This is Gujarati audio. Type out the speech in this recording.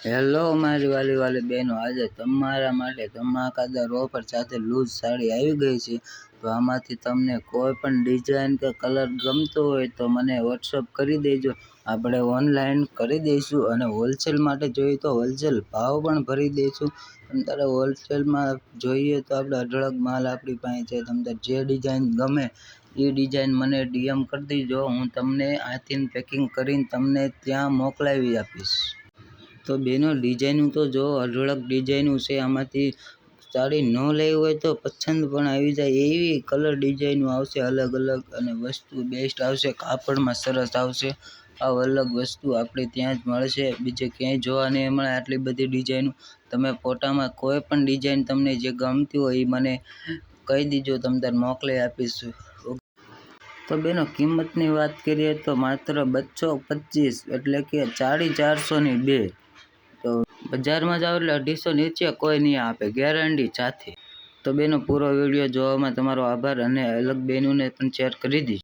હેલો મારી વાલી વાલી બહેનો, આજે તમારા માટે ધમાકાદાર ઓફર સાથે લૂઝ સાડી આવી ગઈ છે. તો આમાંથી તમને કોઈ પણ ડિઝાઇન કે કલર ગમતો હોય તો મને વોટ્સઅપ કરી દેજો, આપણે ઓનલાઈન કરી દઈશું. અને હોલસેલ માટે જોઈએ તો હોલસેલ ભાવ પણ ભરી દઈશું. તમારે હોલસેલમાં જોઈએ તો આપણે અઢળક માલ આપણી પાસે છે. તમને જે ડિઝાઇન ગમે એ ડિઝાઇન મને ડીએમ કરી દેજો, હું તમને આથી પેકિંગ કરીને તમને ત્યાં મોકલાવી આપીશ. તો બેનો ડિઝાઇનો તો જો અઢળક ડિઝાઇનો છે. આમાંથી સાડી ન લેવી હોય તો પસંદ પણ આવી જાય એવી કલર ડિઝાઇનો આવશે અલગ અલગ, અને વસ્તુ બેસ્ટ આવશે, કાપડમાં સરસ આવશે. આ અલગ વસ્તુ આપણે ત્યાં જ મળશે, બીજે ક્યાંય જોવા નહીં મળે આટલી બધી ડિઝાઇનો. તમે ફોટામાં કોઈ પણ ડિઝાઇન તમને જે ગમતી હોય એ મને કહી દીજો, તમને મોકલી આપીશું. તો બેનો કિંમતની વાત કરીએ તો માત્ર 225 એટલે કે 450ની 2. તો બજારમાં જાઓ એટલે 250 નીચે કોઈ નહીં આપે, ગેરંટી સાથે. તો બેનો પૂરો વિડીયો જોવામાં તમારો આભાર, અને અલગ બહેનોને પણ શેર કરી દીજો.